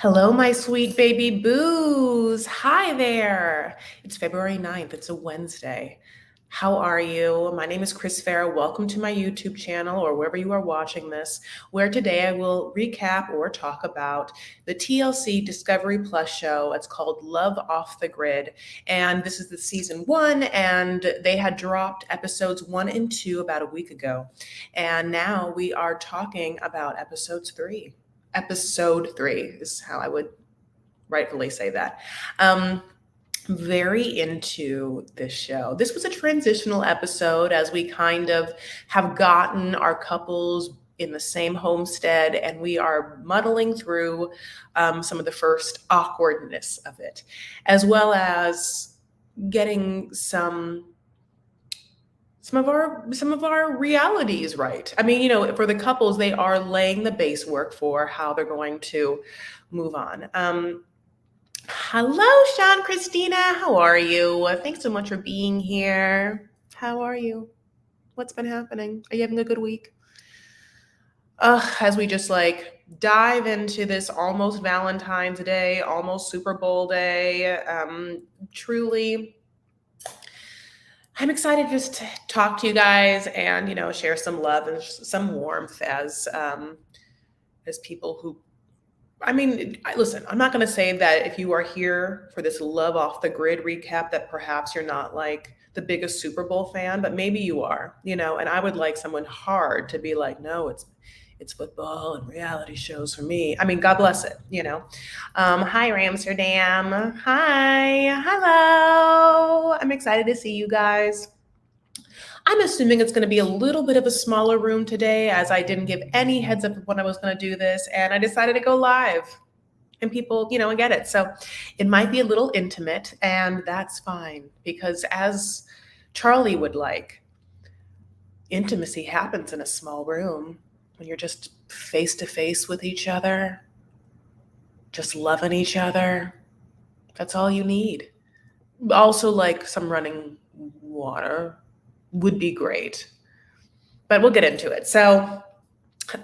Hello, my sweet baby boos. Hi there. It's February 9th. It's a Wednesday. How are you? My name is Chris Farah. Welcome to my YouTube channel or wherever you are watching this, where today I will recap or talk about the TLC Discovery Plus show. It's called Love Off the Grid. And this is the season 1, and they had dropped episodes 1 and 2 about a week ago. And now we are talking about episodes 3. Episode 3 is how I would rightfully say that. Very into this show. This was a transitional episode as we kind of have gotten our couples in the same homestead, and we are muddling through some of the first awkwardness of it, as well as getting some of our realities right. I mean, for the couples, they are laying the base work for how they're going to move on. Hello, Sean, Christina. How are you? Thanks so much for being here. How are you? What's been happening? Are you having a good week? As we just dive into this almost Valentine's Day, almost Super Bowl day, truly, I'm excited just to talk to you guys and, share some love and some warmth as people who, listen, I'm not going to say that if you are here for this Love Off the Grid recap that perhaps you're not like the biggest Super Bowl fan, but maybe you are, and I would like someone hard to be like, no, it's football and reality shows for me. I mean, God bless it, Hi, Amsterdam. Hi. Hello. I'm excited to see you guys. I'm assuming it's going to be a little bit of a smaller room today, as I didn't give any heads up of when I was going to do this, and I decided to go live. And people, I get it. So it might be a little intimate, and that's fine, because as Charlie would like, intimacy happens in a small room when you're just face to face with each other, just loving each other. That's all you need. Also, like some running water would be great, but we'll get into it. So,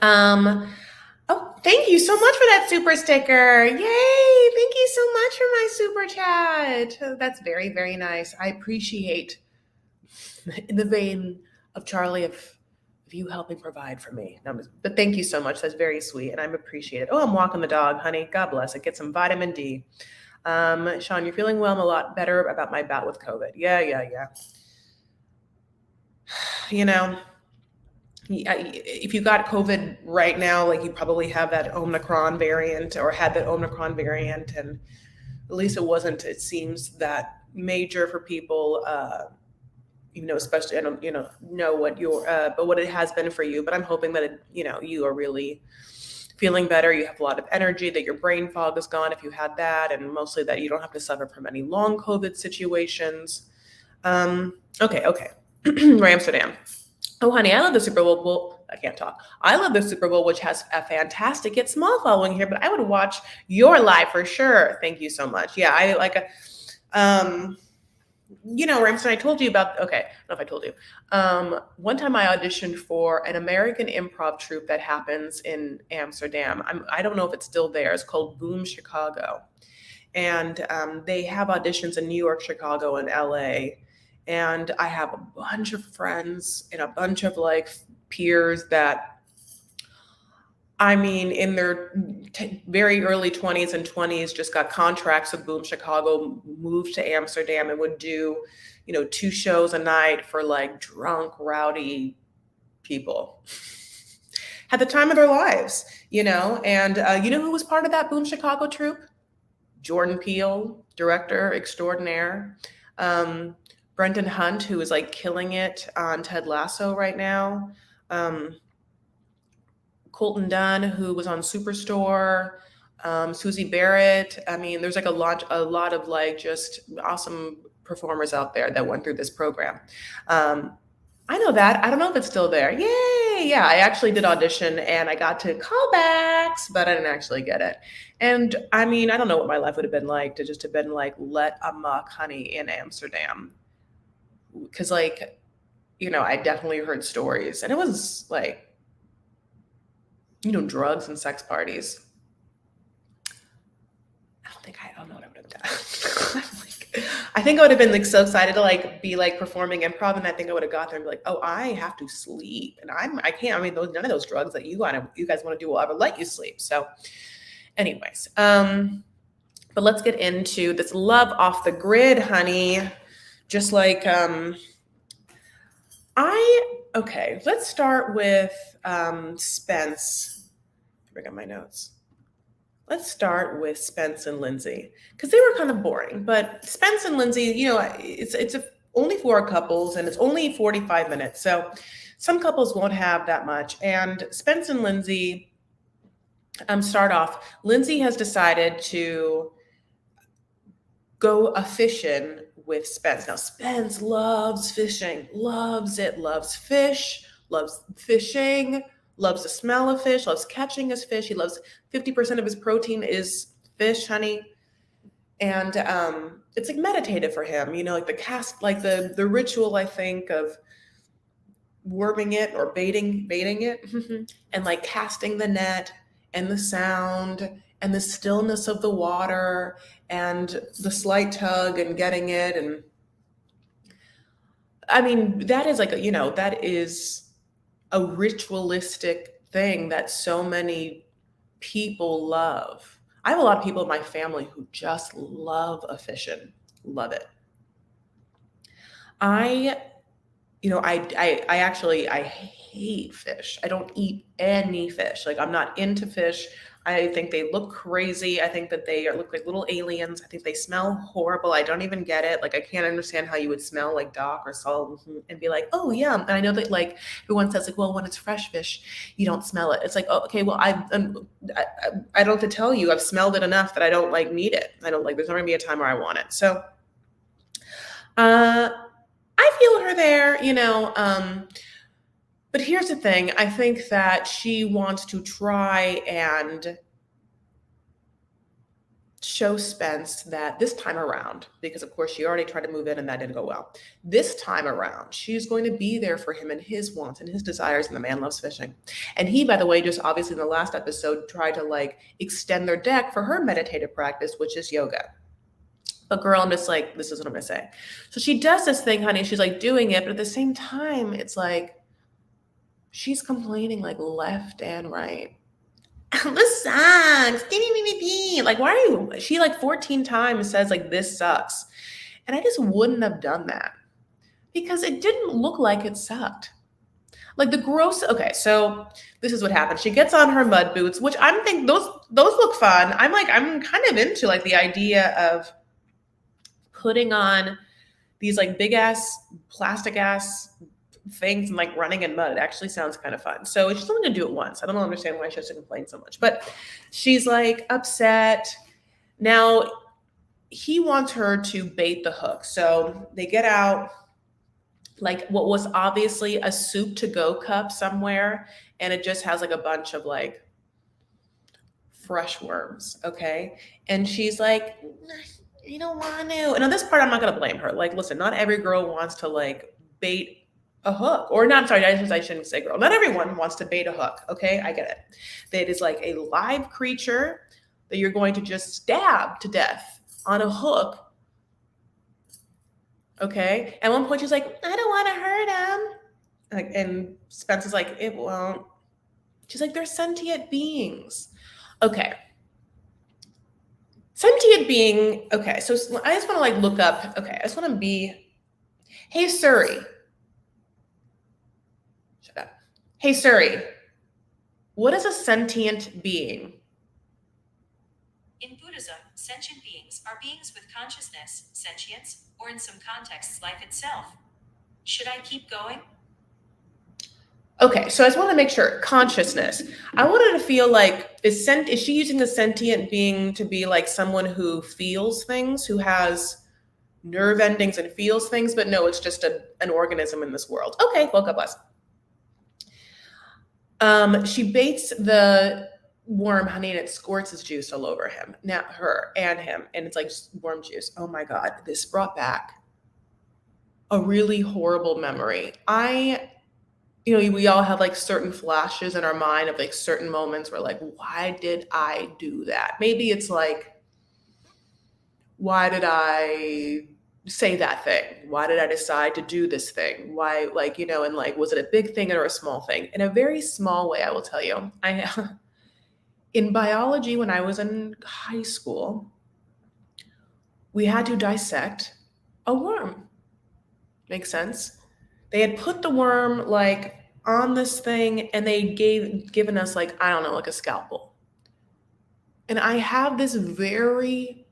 oh, thank you so much for that super sticker. Yay. Thank you so much for my super chat. That's very, very nice. I appreciate, in the vein of Charlie, of you helping provide for me. But thank you so much. That's very sweet, and I'm appreciated. Oh, I'm walking the dog, honey. God bless it. Get some vitamin D. Sean, you're feeling well. I'm a lot better about my bout with COVID. Yeah. If you got COVID right now, you probably have that Omicron variant or had that Omicron variant, and at least it seems that major for people, especially I don't, know what but what it has been for you. But I'm hoping that you are really feeling better. You have a lot of energy, that your brain fog is gone if you had that, and mostly that you don't have to suffer from any long COVID situations. Okay. Amsterdam. Oh, honey, I love the Super Bowl. Well, I can't talk. I love the Super Bowl, which has a fantastic yet small following here, but I would watch your live for sure. Thank you so much. Yeah, I like Ramson, I told you about, okay, I don't know if I told you. One time I auditioned for an American improv troupe that happens in Amsterdam. I don't know if it's still there. It's called Boom Chicago. And they have auditions in New York, Chicago, and LA. And I have a bunch of friends and a bunch of peers that, in their very early 20s and 20s, just got contracts with Boom Chicago, moved to Amsterdam, and would do, 2 shows a night for drunk, rowdy people. Had the time of their lives, and who was part of that Boom Chicago troupe? Jordan Peele, director extraordinaire. Brendan Hunt, who is killing it on Ted Lasso right now. Colton Dunn, who was on Superstore. Susie Barrett. There's a lot of just awesome performers out there that went through this program. I know that. I don't know if it's still there. Yay! Yeah, I actually did audition and I got to callbacks, but I didn't actually get it. And I don't know what my life would have been like to just have been let amok, honey, in Amsterdam. Because I definitely heard stories, and it was drugs and sex parties. I don't know what I would have done. I think I would have been like so excited to like be like performing improv, and I think I would have got there and be like, oh, I have to sleep, and I can't. I mean, none of those drugs that you guys want to do will ever let you sleep. So, anyways, but let's get into this love off the grid, honey. Just like okay, let's start with Spence. Bring up my notes. Let's start with Spence and Lindsay because they were kind of boring. But Spence and Lindsay, it's only 4 couples and it's only 45 minutes. So some couples won't have that much. And Spence and Lindsay start off. Lindsay has decided to go a fishing with Spence. Now Spence loves fishing, loves it, loves fish, loves fishing, loves the smell of fish, loves catching his fish. He loves 50% of his protein is fish, honey. And it's like meditative for him, like the cast, like the ritual, I think, of worming it or baiting it and like casting the net and the sound and the stillness of the water and the slight tug and getting it. And I mean, that is like, that is a ritualistic thing that so many people love. I have a lot of people in my family who just love a fishing, love it. I hate fish. I don't eat any fish. Like I'm not into fish. I think they look crazy. I think that they look like little aliens. I think they smell horrible. I don't even get it. Like I can't understand how you would smell like dock or salt and be like, oh yeah. And I know that like everyone says like, well, when it's fresh fish, you don't smell it. It's like, oh, okay, well, I don't have to tell you. I've smelled it enough that I don't like need it. I don't like. There's not gonna be a time where I want it. So, I feel her there, but here's the thing. I think that she wants to try and show Spence that this time around, because of course she already tried to move in and that didn't go well. This time around, she's going to be there for him and his wants and his desires, and the man loves fishing. And he, by the way, just obviously in the last episode, tried to like extend their deck for her meditative practice, which is yoga. But girl, I'm just like, this is what I'm gonna say. So she does this thing, honey. She's like doing it, but at the same time, it's like she's complaining like left and right. This sucks. Like, why are you? She like 14 times says like this sucks, and I just wouldn't have done that because it didn't look like it sucked. Like the gross. Okay, so this is what happened. She gets on her mud boots, which I'm thinking those look fun. I'm kind of into like the idea of putting on these like big ass plastic ass things and like running in mud. It actually sounds kind of fun. So she's only gonna do it once. I don't understand why she has to complain so much, but she's like upset. Now he wants her to bait the hook. So they get out like what was obviously a soup to go cup somewhere, and it just has like a bunch of like fresh worms. Okay. And she's like, you don't want to. And on this part, I'm not going to blame her. Like, listen, not every girl wants to like bait a hook, or not. Sorry, I shouldn't say girl. Not everyone wants to bait a hook. Okay, I get it. That is like a live creature that you're going to just stab to death on a hook. Okay. At one point, she's like, I don't want to hurt him. Like, and Spence is like, it won't. She's like, they're sentient beings. Okay. Sentient being, okay, so I just want to like look up, okay, I just want to be, hey Suri. Shut up. Hey Suri, what is a sentient being? In Buddhism, sentient beings are beings with consciousness, sentience, or in some contexts, life itself. Should I keep going? Okay, so I just want to make sure, consciousness. I wanted to feel like, is she using a sentient being to be like someone who feels things, who has nerve endings and feels things, but no, it's just an organism in this world. Okay, well, God bless. She baits the worm, honey, and it squirts his juice all over him. Now her and him, and it's like worm juice. Oh my God, this brought back a really horrible memory. We all have like certain flashes in our mind of like certain moments where like, why did I do that? Maybe it's like Why did I say that thing? Why did I decide to do this thing? Why, like, and like, was it a big thing or a small thing? In a very small way, I will tell you. In biology, when I was in high school, we had to dissect a worm. Makes sense? They had put the worm like on this thing and they given us like, I don't know, like a scalpel. And I have this very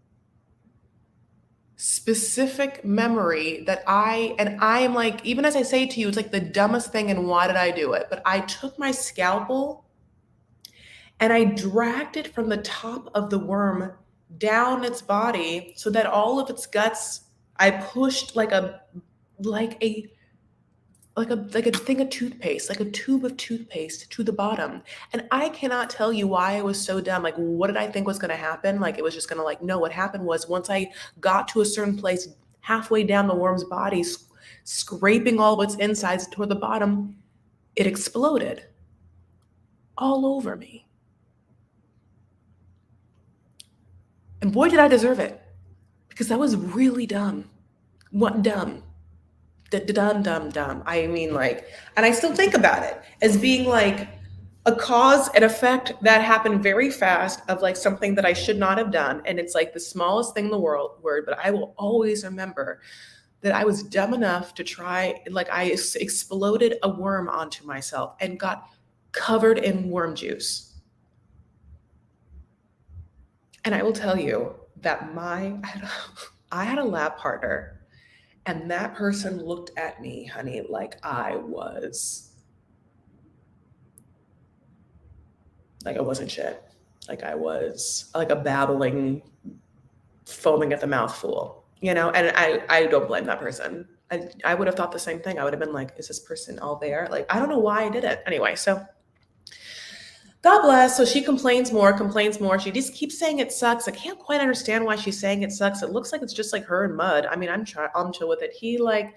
specific memory that I am like, even as I say to you, it's like the dumbest thing and why did I do it? But I took my scalpel and I dragged it from the top of the worm down its body so that all of its guts, I pushed like a like a thing of toothpaste, like a tube of toothpaste to the bottom. And I cannot tell you why I was so dumb. Like, what did I think was going to happen? Like, it was just going to like, no, what happened was once I got to a certain place halfway down the worm's body, scraping all of its insides toward the bottom, it exploded all over me. And boy, did I deserve it because that was really dumb. What dumb? Dumb, dumb, dumb. I mean, like, and I still think about it as being like a cause and effect that happened very fast of like something that I should not have done. And it's like the smallest thing in the word, but I will always remember that I was dumb enough to try, like, exploded a worm onto myself and got covered in worm juice. And I will tell you that I had a lab partner. And that person looked at me, honey, like I wasn't shit. Like I was like a babbling, foaming at the mouth fool, And I don't blame that person. I would have thought the same thing. I would have been like, is this person all there? Like, I don't know why I did it. Anyway, so God bless. So she complains more. She just keeps saying it sucks. I can't quite understand why she's saying it sucks. It looks like it's just like her and mud. I mean, I'm chill with it. He like,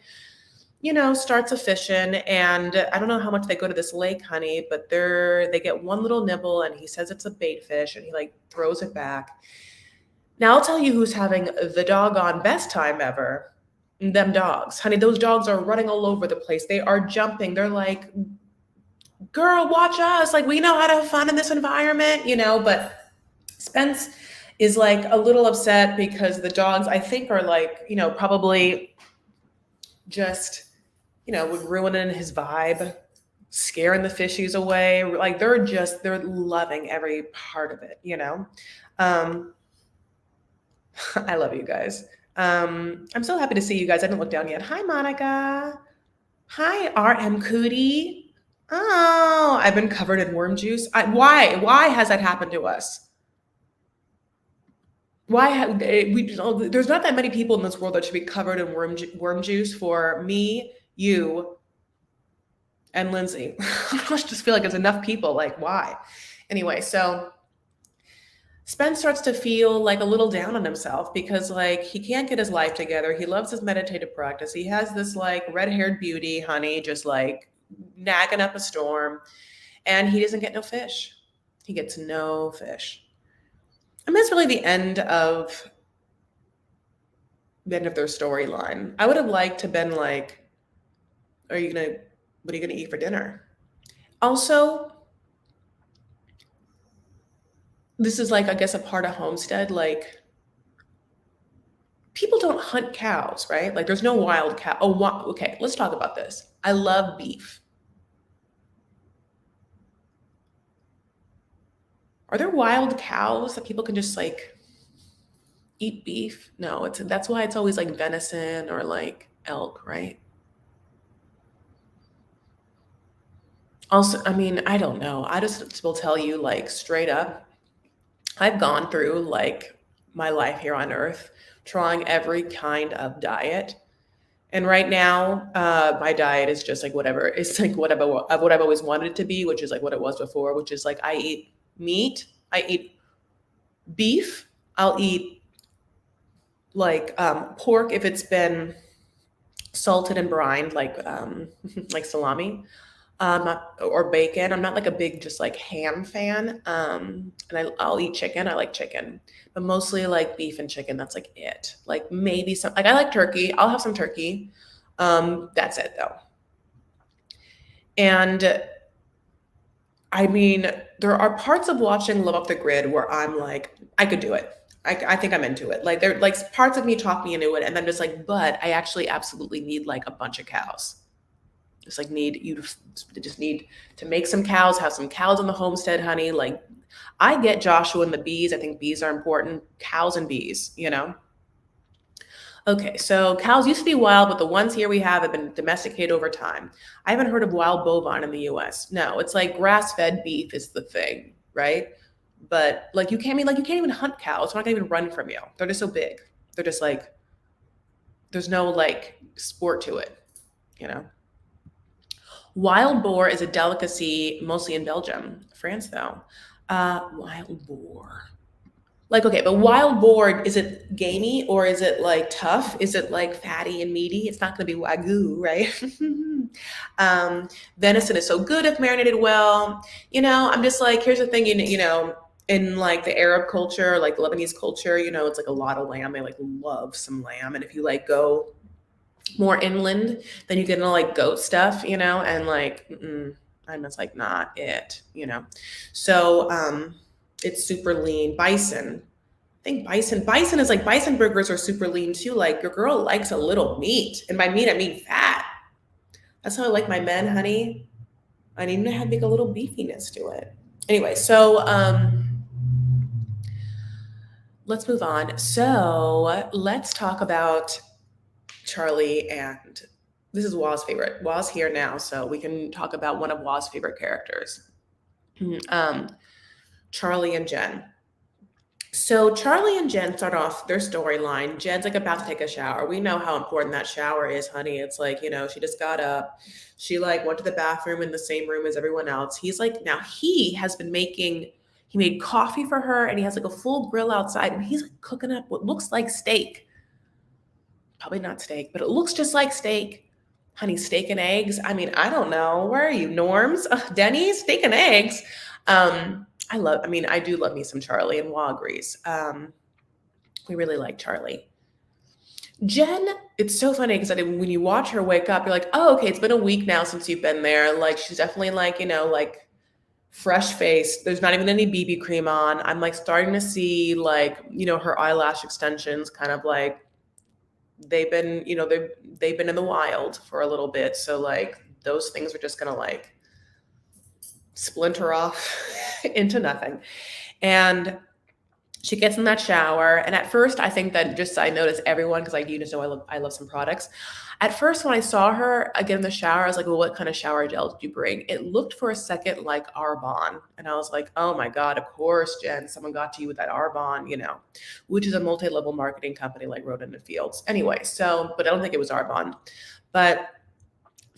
starts a fishing, and I don't know how much they go to this lake, honey, but they get one little nibble and he says it's a bait fish and he like throws it back. Now I'll tell you who's having the doggone best time ever. Them dogs. Honey, those dogs are running all over the place. They are jumping. They're like, girl, watch us. Like, we know how to have fun in this environment, but Spence is like a little upset because the dogs, I think, are like, probably just, ruining his vibe, scaring the fishies away. Like they're loving every part of it, I love you guys. I'm so happy to see you guys. I didn't look down yet. Hi, Monica. Hi, RM Cootie. Oh, I've been covered in worm juice. Why has that happened to us? There's not that many people in this world that should be covered in worm juice for me, you, and Lindsay. I just feel like it's enough people. Like, why? Anyway, so Spence starts to feel like a little down on himself because like he can't get his life together. He loves his meditative practice. He has this like red-haired beauty, honey, just like nagging up a storm, and he doesn't get no fish. He gets no fish. I mean, that's really the end of their storyline. I would have liked to been like, what are you gonna eat for dinner? Also, this is like, I guess, a part of Homestead. Like, people don't hunt cows, right? Like, there's no wild cow. Oh, okay, let's talk about this. I love beef. Are there wild cows that people can just like eat beef? No, that's why it's always like venison or like elk, right? Also, I mean, I don't know. I just will tell you like straight up, I've gone through like my life here on earth trying every kind of diet. And right now, my diet is just like whatever. It's like what I've always wanted it to be, which is like what it was before, which is like I eat meat, I eat beef, I'll eat like pork if it's been salted and brined, like like salami. or bacon. I'm not like a big just like ham fan. And I'll eat chicken. I like chicken, but mostly like beef and chicken. That's like it. Like maybe some like I like turkey. I'll have some turkey. That's it though. And I mean, there are parts of watching Love Off the Grid where I'm like, I could do it. I think I'm into it. Like there like parts of me talk me into it, and then just like, but I actually absolutely need like a bunch of cows. Just like need you to just need to make some cows, have some cows on the homestead, honey. Like I get Joshua and the bees. I think bees are important. Cows and bees, you know? Okay, so cows used to be wild, but the ones here we have been domesticated over time. I haven't heard of wild bovine in the US. No, it's like grass-fed beef is the thing, right? But like you can't even hunt cows. They're not gonna even run from you. They're just so big. They're just like there's no like sport to it, you know? Wild boar is a delicacy mostly in Belgium, France though. Wild boar. Like, okay, but wild boar, is it gamey or is it like tough? Is it like fatty and meaty? It's not going to be wagyu, right? Venison is so good if marinated well. You know, I'm just like, here's the thing, you know, in like the Arab culture, like Lebanese culture, you know, it's like a lot of lamb. They like love some lamb. And if you like go more inland, then you get into like goat stuff, you know, and like, I'm just like not it, you know. So it's super lean. Bison. I think bison is like bison burgers are super lean too. Like your girl likes a little meat. And by meat I mean fat. That's how I like my men, honey. I need to have like a little beefiness to it. Anyway, so let's move on. So let's talk about Charlie, and this is Wa's favorite. Wa's here now, so we can talk about one of Wa's favorite characters. Um, Charlie and Jen. So Charlie and Jen start off their storyline. Jen's like about to take a shower. We know how important that shower is, honey. It's like, you know, she just got up. She like went to the bathroom in the same room as everyone else. He's like, now he has been making, he made coffee for her and he has like a full grill outside and he's like cooking up what looks like steak. Probably not steak, but it looks just like steak. Honey, steak and eggs. I mean, I don't know. Where are you, Norms? Denny's, steak and eggs. I mean, I do love me some Charlie, and Wa agrees. We really like Charlie. Jen, it's so funny because when you watch her wake up, you're like, oh, okay, it's been a week now since you've been there. Like, she's definitely like, you know, like fresh face. There's not even any BB cream on. I'm like starting to see like, you know, her eyelash extensions kind of like they've been, you know, they've been in the wild for a little bit. So like those things are just gonna like splinter off into nothing. And she gets in that shower. And at first, I think that just I noticed everyone, because like you just know I love some products. At first, when I saw her get in the shower, I was like, well, what kind of shower gel did you bring? It looked for a second like Arbonne. And I was like, oh my God, of course, Jen, someone got to you with that Arbonne, you know, which is a multi-level marketing company like Roden and Fields. Anyway, so, but I don't think it was Arbonne. But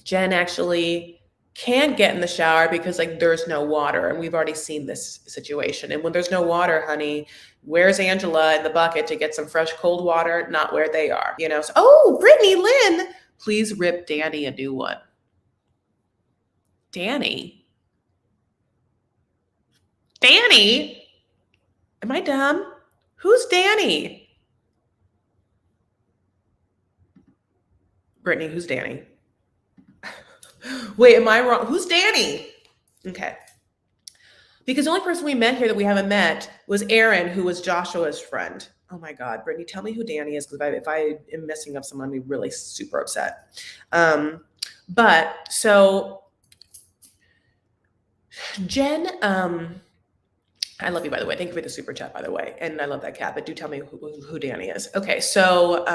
Jen actually can't get in the shower because like there's no water, and we've already seen this situation. And when there's no water, honey, where's Angela in the bucket to get some fresh cold water? Not where they are, you know. So, oh, Brittany Lynn, please rip Danny a new one. Danny, am I dumb? Who's Danny? Brittany, who's Danny? Wait, am I wrong? Who's Danny? Okay. Because the only person we met here that we haven't met was Aaron, who was Joshua's friend. Oh my God, Brittany, tell me who Danny is, because if I am messing up someone, I'd be really super upset. But so Jen, I love you, by the way. Thank you for the super chat, by the way. And I love that cat, but do tell me who Danny is. Okay, so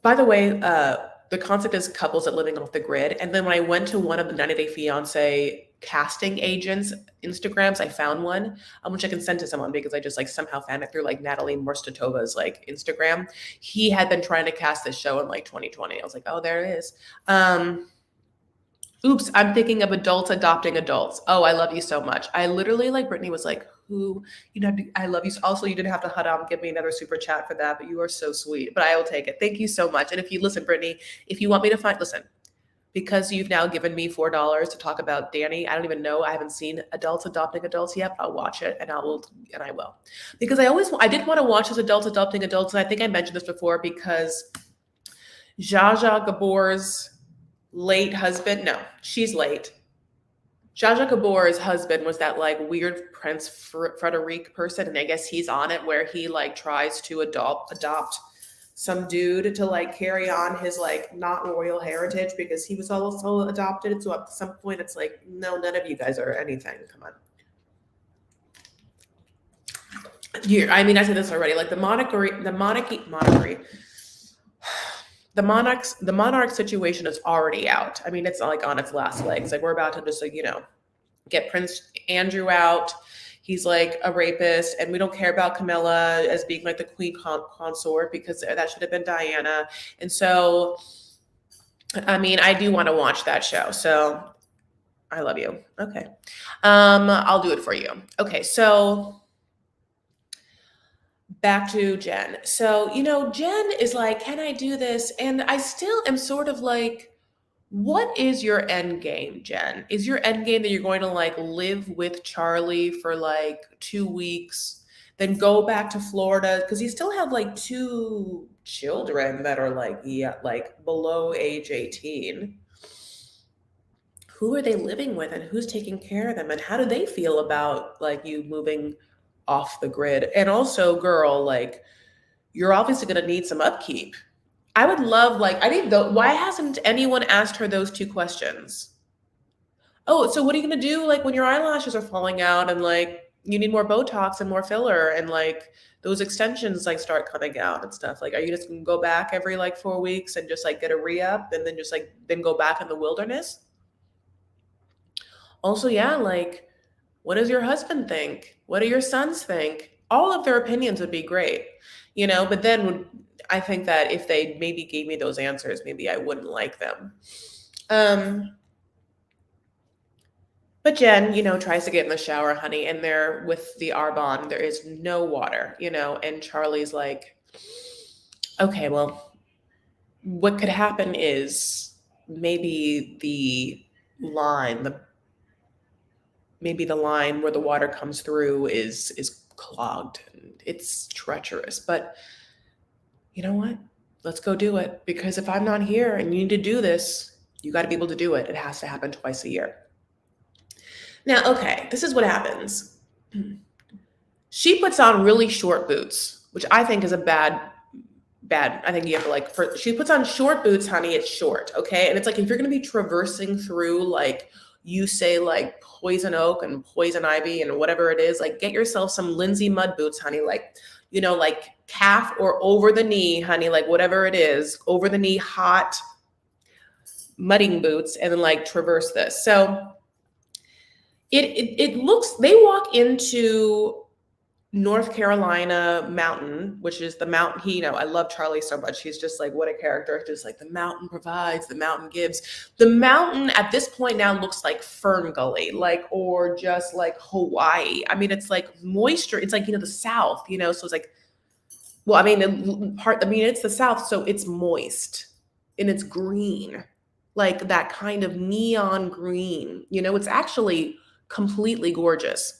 by the way, the concept is couples that living off the grid. And then when I went to one of the 90 Day Fiance casting agents Instagrams, I found one, which I can send to someone because I just like somehow found it through like Natalie Morstatova's like Instagram. He had been trying to cast this show in like 2020. I was like, oh, there it is. Oops, I'm thinking of adults adopting adults. Oh, I love you so much. I literally like Brittany was like, who you have to, I love you. Also, you didn't have to give me another super chat for that, but you are so sweet. But I will take it. Thank you so much. And if you listen, Brittany, if you want me to find, listen, because you've now given me $4 to talk about Danny. I don't even know. I haven't seen Adults Adopting Adults yet. I'll watch it, and I will, because I did want to watch this Adults Adopting Adults, and I think I mentioned this before because Zsa Zsa Gabor's late husband. No, she's late. Zsa Zsa Gabor's husband was that like weird Prince Frederic person, and I guess he's on it where he like tries to adopt some dude to like carry on his like not royal heritage because he was also adopted. So at some point, it's like, no, none of you guys are anything. Come on. I mean, I said this already. Like the monarch situation is already out. I mean, it's like on its last legs. Like we're about to just like, get Prince Andrew out. He's like a rapist, and we don't care about Camilla as being like the queen consort because that should have been Diana. And so, I mean, I do want to watch that show. So I love you. Okay. I'll do it for you. Okay. So back to Jen. So, Jen is like, can I do this? And I still am sort of like, what is your end game, Jen? Is your end game that you're going to like live with Charlie for like 2 weeks, then go back to Florida? Because you still have like 2 children that are like, like below age 18. Who are they living with, and who's taking care of them, and how do they feel about like you moving off the grid? And also, girl, like you're obviously going to need some upkeep. I would love, like, why hasn't anyone asked her those 2 questions? Oh, so what are you going to do, like, when your eyelashes are falling out and, like, you need more Botox and more filler and, like, those extensions, like, start coming out and stuff? Like, are you just going to go back every, like, 4 weeks and just, like, get a re-up and then just, like, then go back in the wilderness? Also, yeah, like, what does your husband think? What do your sons think? All of their opinions would be great, but then I think that if they maybe gave me those answers, maybe I wouldn't like them. But Jen, tries to get in the shower, honey, and there with the Arbonne, there is no water, and Charlie's like, okay, well, what could happen is maybe the line where the water comes through is clogged and it's treacherous. But you know what? Let's go do it. Because if I'm not here and you need to do this, you got to be able to do it. It has to happen twice a year. Now, okay, this is what happens. She puts on really short boots, which I think is a bad. I think you have to like, she puts on short boots, honey. It's short. Okay. And it's like, if you're going to be traversing through, like, you say like poison oak and poison ivy and whatever it is, like get yourself some Lindsay mud boots, honey. Like, like calf or over the knee, honey, like whatever it is, over the knee, hot mudding boots, and then like traverse this. So it looks, they walk into North Carolina mountain, which is the mountain. I love Charlie so much. He's just like, what a character. Just like the mountain provides, the mountain gives. The mountain at this point now looks like Fern Gully, like, or just like Hawaii. I mean, it's like moisture. It's like, the South, so it's like, well, I mean, it's the South, so it's moist and it's green, like that kind of neon green, it's actually completely gorgeous.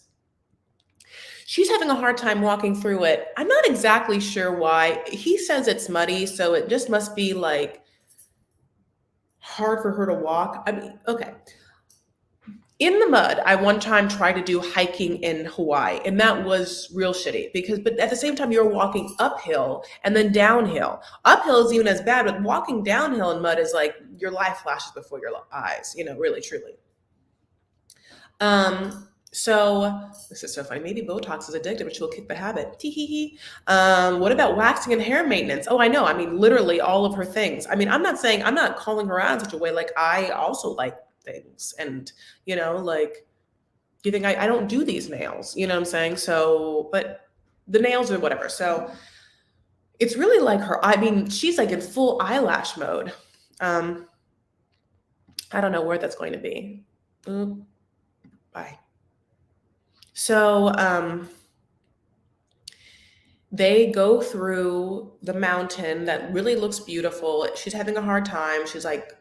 She's having a hard time walking through it. I'm not exactly sure why. He says it's muddy, so it just must be like hard for her to walk. I mean, okay. In the mud, I one time tried to do hiking in Hawaii, and that was real shitty but at the same time, you're walking uphill and then downhill. Uphill is even as bad, but walking downhill in mud is like your life flashes before your eyes, really, truly. So this is so funny. Maybe Botox is addictive, but she'll kick the habit. Tee-hee-hee. What about waxing and hair maintenance? Oh, I know. I mean, literally all of her things. I mean, I'm not calling her out in such a way. Like, I also like things. And, like, do you think I don't do these nails? You know what I'm saying? So, but the nails are whatever. So it's really like her. I mean, she's like in full eyelash mode. I don't know where that's going to be. Bye. So they go through the mountain that really looks beautiful. She's having a hard time. She's like,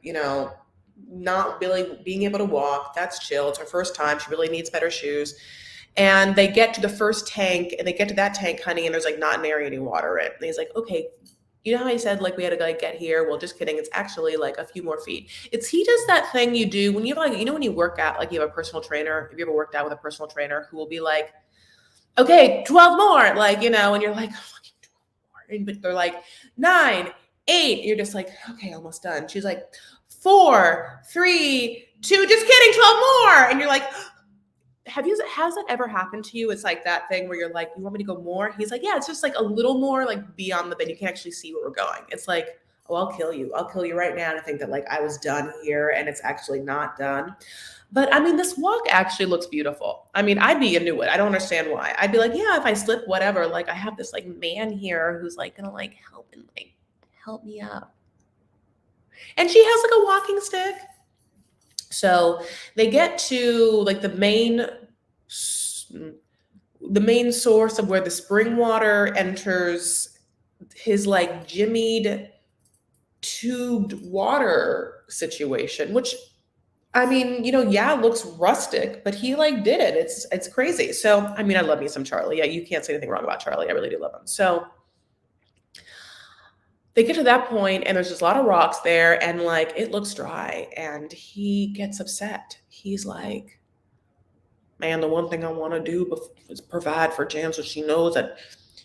not really being able to walk. That's chill. It's her first time. She really needs better shoes. And they get to the first tank, and they get to that tank, honey, and there's like not nary any water in it. And he's like, okay, you know how I said like we had to like get here? Well, just kidding. It's actually like a few more feet. It's he does that thing you do when you have like, you know, when you work out, like you have a personal trainer. Have you ever worked out with a personal trainer who will be like, okay, 12 more, like, you know, and you're like, fucking 12 more. But they're like 9, 8. And you're just like, okay, almost done. She's like 4, 3, 2, just kidding, 12 more. And you're like, has that ever happened to you? It's like that thing where you're like, you want me to go more? He's like, yeah, it's just like a little more like beyond the bend. You can't actually see where we're going. It's like, oh, I'll kill you. I'll kill you right now to think that like I was done here and it's actually not done. But I mean, this walk actually looks beautiful. I mean, I'd be into it. I don't understand why. I'd be like, yeah, if I slip, whatever. Like I have this like man here who's like gonna like help and like help me up. And she has like a walking stick. So they get to like the main source of where the spring water enters his like jimmied tubed water situation, which I mean, you know, yeah, it looks rustic, but he like did it. It's crazy. So I mean, I love me some Charlie. Yeah, you can't say anything wrong about Charlie. I really do love him. So they get to that point and there's just a lot of rocks there and like it looks dry and he gets upset. He's like, man, the one thing I want to do is provide for Jan so she knows that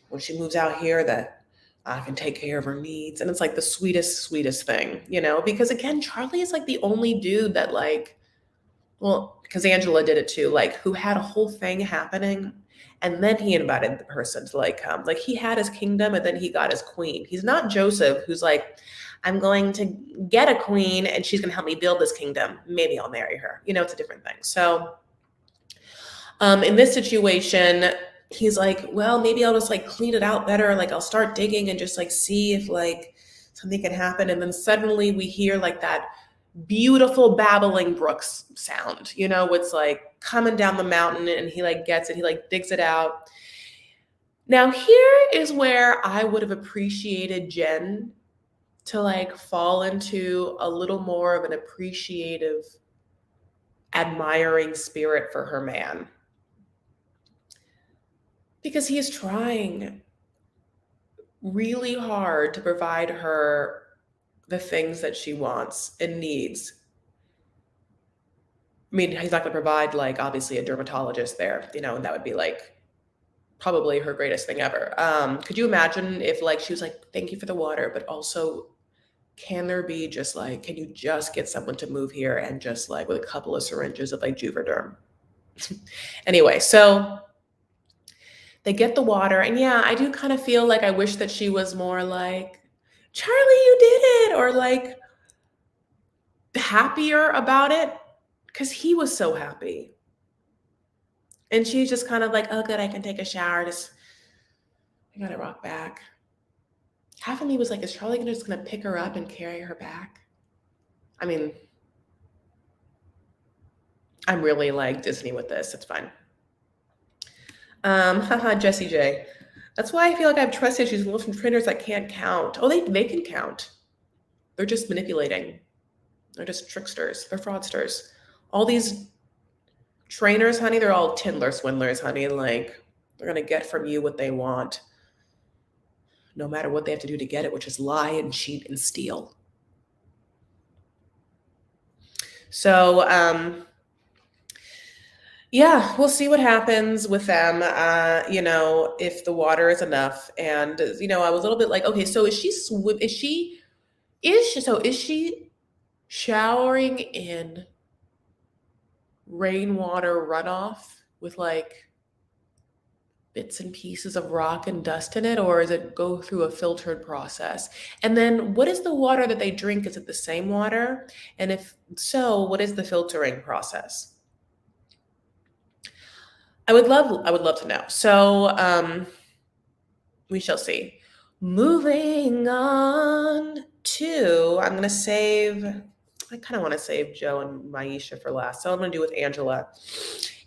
when she moves out here that I can take care of her needs. And it's like the sweetest, sweetest thing, you know, because again, Charlie is like the only dude that like, well, because Angela did it too, like who had a whole thing happening. And then he invited the person to like come. Like he had his kingdom and then he got his queen. He's not Joseph, who's like, I'm going to get a queen and she's going to help me build this kingdom. Maybe I'll marry her. You know, it's a different thing. So in this situation, he's like, well, maybe I'll just like clean it out better. Like I'll start digging and just like see if like something can happen. And then suddenly we hear like that beautiful babbling brooks sound, you know, it's like coming down the mountain and he like gets it. He like digs it out. Now here is where I would have appreciated Jen to like fall into a little more of an appreciative, admiring spirit for her man. Because he is trying really hard to provide her the things that she wants and needs. I mean, he's not going to provide, like, obviously a dermatologist there, you know, and that would be like probably her greatest thing ever. Could you imagine if, like, she was like, thank you for the water, but also, can there be just like, can you just get someone to move here and just like with a couple of syringes of like Juvederm? Anyway, so they get the water. And yeah, I do kind of feel like I wish that she was more like, Charlie, you did it, or like happier about it because he was so happy. And she's just kind of like, oh, good, I can take a shower. Just, I gotta rock back. Half of me was like, is Charlie just gonna pick her up and carry her back? I mean, I'm really like Disney with this. It's fine. Haha, Jessie J. That's why I feel like I have trust issues with little trainers that can't count. Oh, they can count. They're just manipulating. They're just tricksters. They're fraudsters. All these trainers, honey, they're all Tinder swindlers, honey. Like, they're going to get from you what they want, no matter what they have to do to get it, which is lie and cheat and steal. So, yeah, we'll see what happens with them, you know, if the water is enough. And, you know, I was a little bit like, okay, so is she showering in rainwater runoff with like bits and pieces of rock and dust in it, or is it go through a filtered process? And then what is the water that they drink? Is it the same water? And if so, what is the filtering process? I would love to know. So we shall see. Moving on to, I kind of want to save Joe and Maisha for last. So I'm going to do with Angela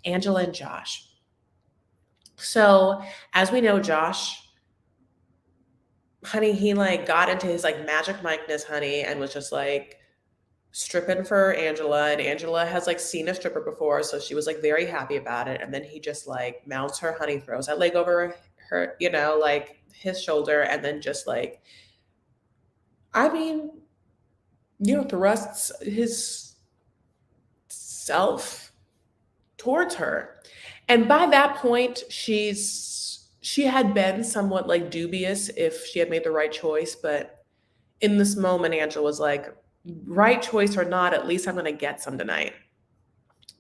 and Josh. So as we know, Josh, honey, he like got into his like magic Mikeness, honey, and was just like stripping for Angela, and Angela has like seen a stripper before, so she was like very happy about it. And then he just like mounts her, honey, throws that leg over her, like his shoulder, and then just like, I mean, thrusts his self towards her. And by that point, she had been somewhat like dubious if she had made the right choice, but in this moment, Angela was like, right choice or not, at least I'm gonna get some tonight.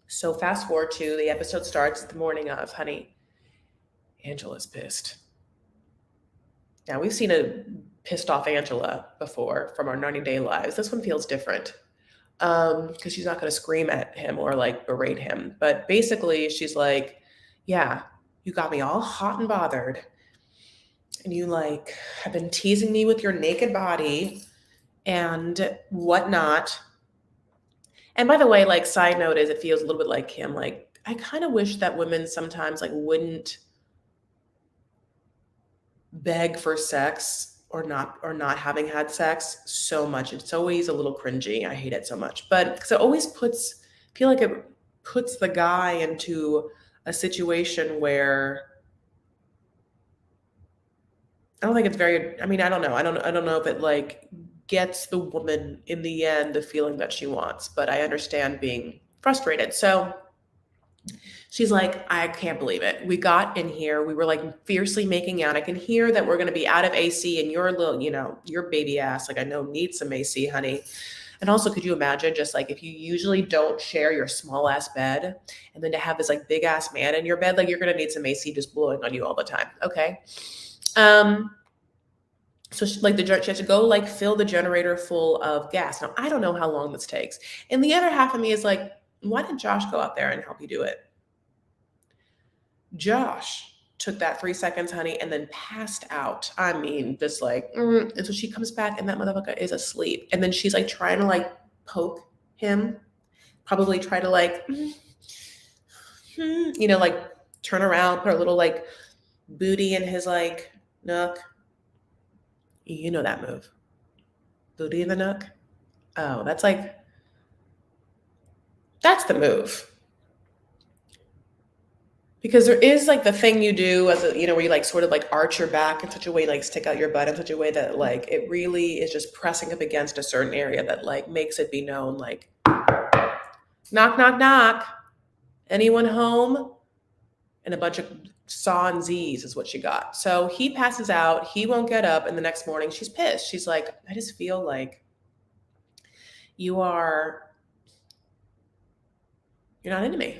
So fast forward to the episode starts the morning of, honey. Angela's pissed. Now we've seen a pissed off Angela before from our 90-day lives. This one feels different because she's not going to scream at him or like berate him. But basically, she's like, yeah, you got me all hot and bothered. And you like have been teasing me with your naked body and whatnot. And by the way, like side note is it feels a little bit like him. Like I kind of wish that women sometimes like wouldn't beg for sex or not having had sex so much. It's always a little cringy. I hate it so much. But because it always feel like it puts the guy into a situation where I don't think it's very, I mean, I don't know. I don't know if it like gets the woman in the end the feeling that she wants, but I understand being frustrated. So she's like, I can't believe it. We got in here. We were like fiercely making out. I can hear that we're going to be out of AC and your little, your baby ass, like I know needs some AC, honey. And also, could you imagine just like if you usually don't share your small ass bed and then to have this like big ass man in your bed, like you're going to need some AC just blowing on you all the time. Okay. So she has to go like fill the generator full of gas. Now, I don't know how long this takes. And the other half of me is like, why didn't Josh go out there and help you do it? Josh took that 3 seconds, honey, and then passed out. I mean, just like, and so she comes back and that motherfucker is asleep. And then she's like trying to like poke him, probably try to like, like turn around, put a little like booty in his like nook. You know that move. Booty in the nook. Oh, that's the move. Because there is like the thing you do as a, where you like sort of like arch your back in such a way, like stick out your butt in such a way that like it really is just pressing up against a certain area that like makes it be known, like knock, knock, knock. Anyone home? And a bunch of saw and Z's is what she got. So he passes out. He won't get up. And the next morning she's pissed. She's like, I just feel like you're not into me.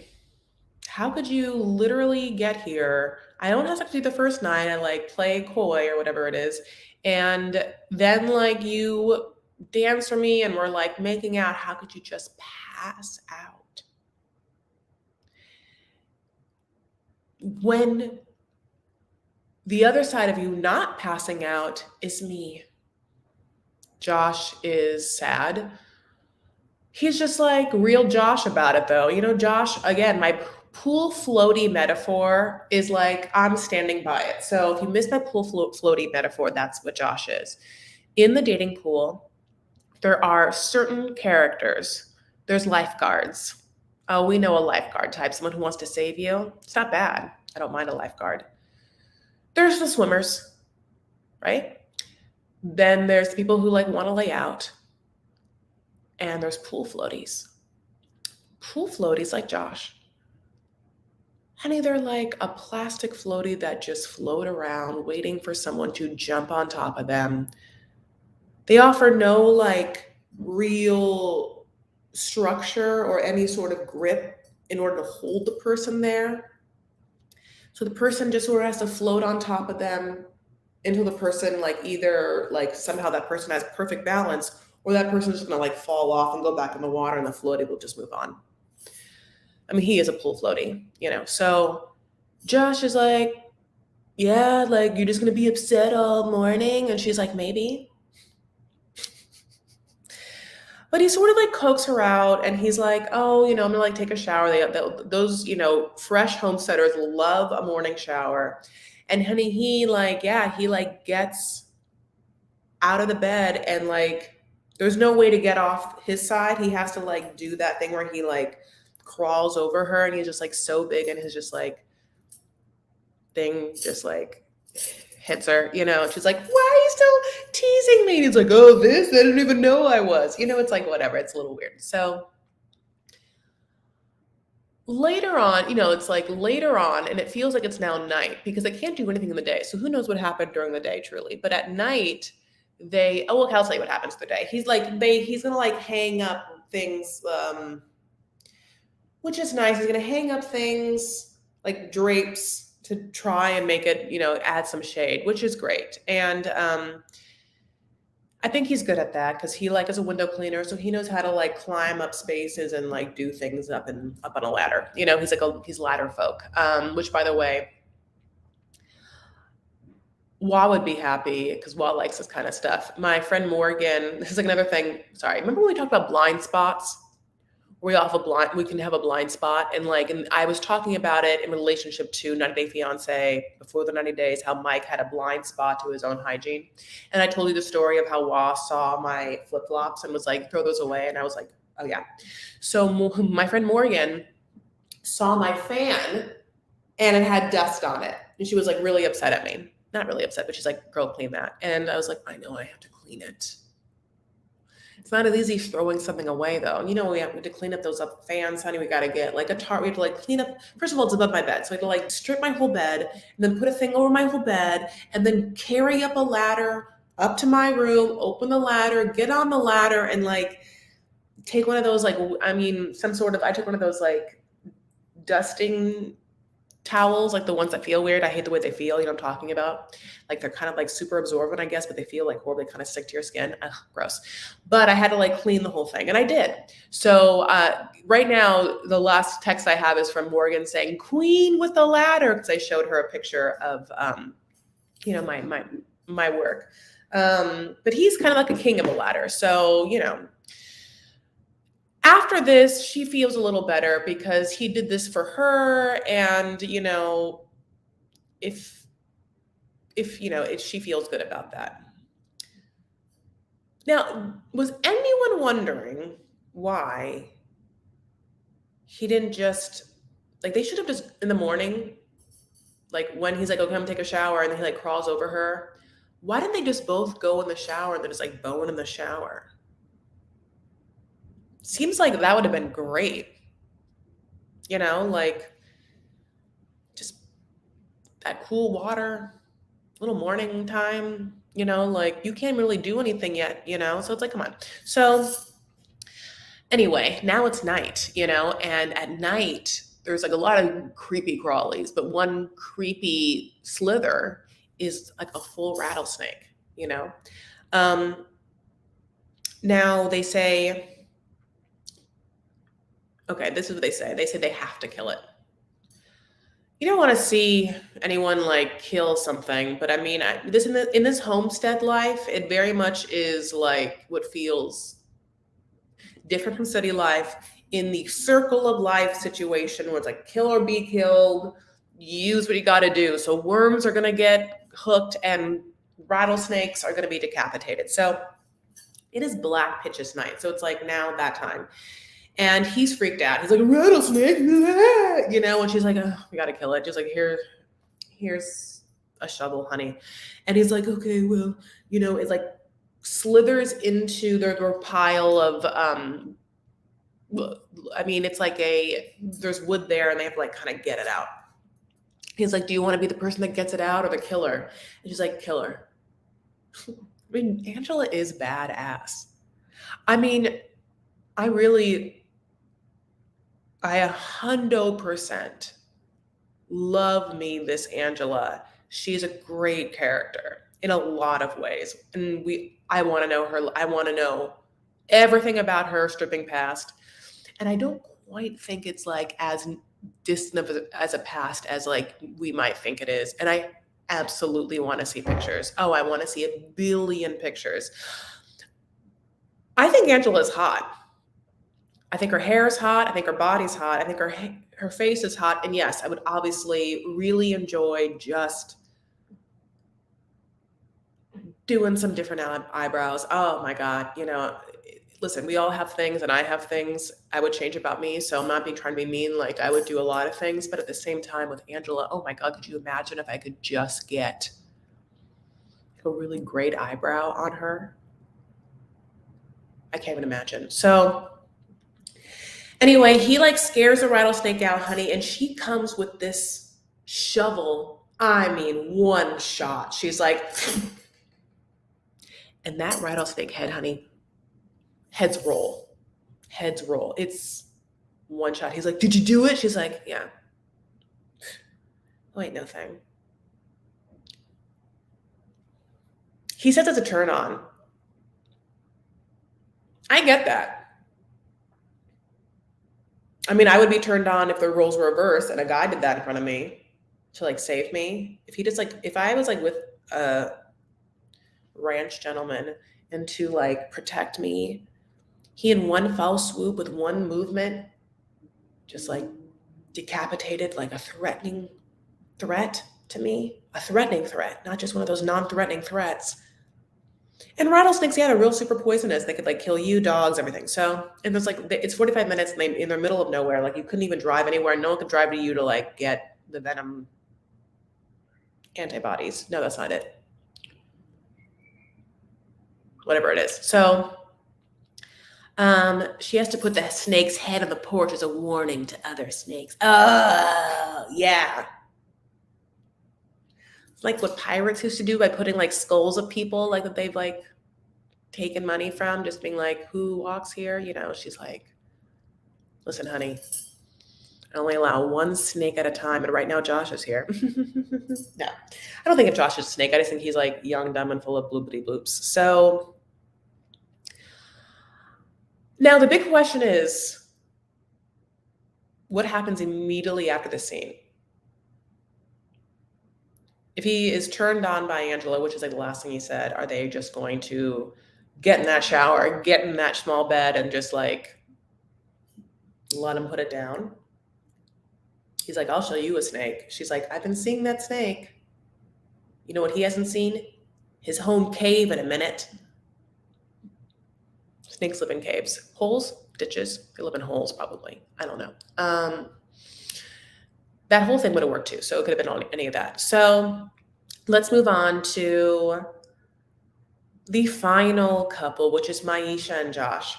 How could you literally get here? I don't have to do the first night. I like play coy or whatever it is. And then like you dance for me and we're like making out. How could you just pass out? When the other side of you not passing out is me. Josh is sad. He's just like real Josh about it though. Josh, again, my pool floaty metaphor is like I'm standing by it. So if you missed my pool floaty metaphor, that's what Josh is. In the dating pool, there are certain characters. There's lifeguards. Oh, we know a lifeguard type, someone who wants to save you. It's not bad. I don't mind a lifeguard. There's the swimmers, right? Then there's the people who like want to lay out. And there's pool floaties. Pool floaties like Josh. Honey, they're like a plastic floaty that just float around waiting for someone to jump on top of them. They offer no like real structure or any sort of grip in order to hold the person there. So the person just sort of has to float on top of them until the person like either like somehow that person has perfect balance or that person's just gonna like fall off and go back in the water and the floaty will just move on. I mean, he is a pool floaty, So Josh is like, yeah, like you're just gonna be upset all morning. And she's like, maybe. But he sort of like coaxes her out and he's like, oh, I'm gonna like take a shower. Those, fresh homesteaders love a morning shower. And honey, he like gets out of the bed and like There's no way to get off his side. He has to like do that thing where he like crawls over her and he's just like so big and his just like thing just like hits her, you know, and she's like, why are you still teasing me? And he's like, oh, this, I didn't even know I was. You know, it's like whatever, it's a little weird. So later on, you know, it's like later on, and it feels like it's now night because they can't do anything in the day. So who knows what happened during the day, truly. But at night, okay, I'll tell you what happens in the day. He's gonna like hang up things, which is nice. He's gonna hang up things like drapes to try and make it, you know, add some shade, which is great. And I think he's good at that because he like is a window cleaner, so he knows how to like climb up spaces and like do things up on a ladder. You know, he's ladder folk. Which by the way, Wa would be happy because Wa likes this kind of stuff. My friend Morgan, this is like another thing. Sorry, remember when we talked about blind spots? We can have a blind spot, and I was talking about it in relationship to 90 Day Fiance before the 90 days, how Mike had a blind spot to his own hygiene. And I told you the story of how Wa saw my flip-flops and was like, throw those away. And I was like, oh yeah. So my friend Morgan saw my fan and it had dust on it. And she was like really upset at me. Not really upset, but she's like, girl, clean that. And I was like, I know I have to clean it. It's not as easy throwing something away though. You know, we have to clean up those up fans, honey. We got to get like a tarp. We have to like clean up. First of all, it's above my bed. So I had to like strip my whole bed and then put a thing over my whole bed and then carry up a ladder up to my room, open the ladder, get on the ladder and like take one of those, like, I took one of those like dusting towels, like the ones that feel weird. I hate the way they feel, you know what I'm talking about? Like they're kind of like super absorbent, I guess, but they feel like horribly kind of stick to your skin. Ugh, gross. But I had to like clean the whole thing and I did. So right now, the last text I have is from Morgan saying, queen with the ladder, because I showed her a picture of, you know, my work. But he's kind of like a king of a ladder. So, you know, after this, she feels a little better because he did this for her. And, you know, if she feels good about that. Now, was anyone wondering why he didn't just, like, they should have just in the morning, like when he's like, okay, I'm gonna take a shower, and then he like crawls over her. Why didn't they just both go in the shower and then just like bone in the shower? Seems like that would have been great. You know, like just that cool water, little morning time, you know, like you can't really do anything yet, you know? So it's like, come on. So anyway, now it's night, you know, and at night there's like a lot of creepy crawlies, but one creepy slither is like a full rattlesnake, you know? Now they say, okay, this is what they say. They say they have to kill it. You don't want to see anyone like kill something, but I mean, in this homestead life, it very much is like what feels different from city life. In the circle of life situation where it's like kill or be killed, use what you got to do. So worms are gonna get hooked and rattlesnakes are gonna be decapitated. So it is black pitches night. So it's like now that time. And he's freaked out. He's like, rattlesnake, you know, and she's like, oh, we gotta kill it. Just like, here's a shovel, honey. And he's like, okay, well, you know, it's like slithers into their pile of, I mean, it's like there's wood there and they have to like kind of get it out. He's like, do you want to be the person that gets it out or the killer? And she's like, killer. I mean, Angela is badass. I mean, I 100% love me this Angela. She's a great character in a lot of ways. And I want to know her. I want to know everything about her stripping past. And I don't quite think it's like as distant as a past as like we might think it is. And I absolutely want to see pictures. Oh, I want to see a billion pictures. I think Angela's hot. I think her hair is hot. I think her body's hot. I think her face is hot. And yes, I would obviously really enjoy just doing some different eyebrows. Oh my God, you know, listen, we all have things and I have things I would change about me. So I'm not being trying to be mean. Like I would do a lot of things, but at the same time with Angela, oh my God, could you imagine if I could just get a really great eyebrow on her? I can't even imagine. So anyway, he like scares the rattlesnake out, honey, and she comes with this shovel. I mean, one shot. She's like, and that rattlesnake head, honey, heads roll. Heads roll. It's one shot. He's like, did you do it? She's like, yeah. Oh, ain't no thing. He says it's a turn on. I get that. I mean, I would be turned on if the roles were reversed and a guy did that in front of me to like save me. If he just like, if I was like with a ranch gentleman and to like protect me, he in one foul swoop with one movement, just like decapitated like a threatening threat to me, a threatening threat, not just one of those non-threatening threats. And rattlesnakes, yeah, they're real super poisonous. They could like kill you, dogs, everything. So, and there's like, it's 45 minutes and they in the middle of nowhere. Like you couldn't even drive anywhere. No one could drive to you to like get the venom antibodies. No, that's not it. Whatever it is. So, she has to put the snake's head on the porch as a warning to other snakes. Oh, yeah. Like what pirates used to do by putting like skulls of people like that they've like taken money from, just being like, who walks here? You know, she's like, listen, honey, I only allow one snake at a time. And right now Josh is here. No, I don't think of Josh as a snake. I just think he's like young, dumb, and full of bloopity bloops. So now the big question is, what happens immediately after the scene? If he is turned on by Angela, which is like the last thing he said, are they just going to get in that shower, get in that small bed, and just like let him put it down? He's like, I'll show you a snake. She's like, I've been seeing that snake. You know what he hasn't seen? His home cave in a minute. Snakes live in caves. Holes, ditches. They live in holes, probably. I don't know. That whole thing would have worked too. So it could have been any of that. So let's move on to the final couple, which is Maisha and Josh.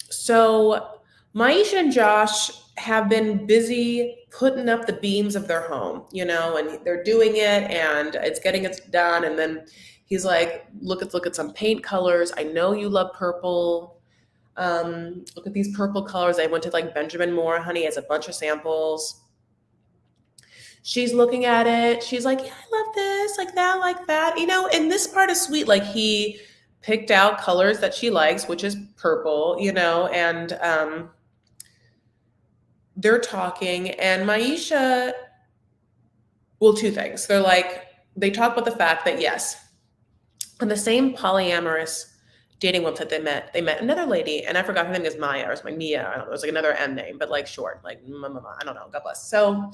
So Maisha and Josh have been busy putting up the beams of their home, you know, and they're doing it and it's getting it done. And then he's like, look at some paint colors. I know you love purple. Look at these purple colors. I went to like Benjamin Moore, honey, has a bunch of samples. She's looking at it. She's like, yeah, I love this, like that, you know, and this part is sweet. Like he picked out colors that she likes, which is purple, you know, and they're talking and Maisha, well, two things. They talk about the fact that yes, on the same polyamorous dating website they met another lady, and I forgot her name is Maya or it's like Mia. I don't know. It's like another N name, but like short, like I don't know. God bless. So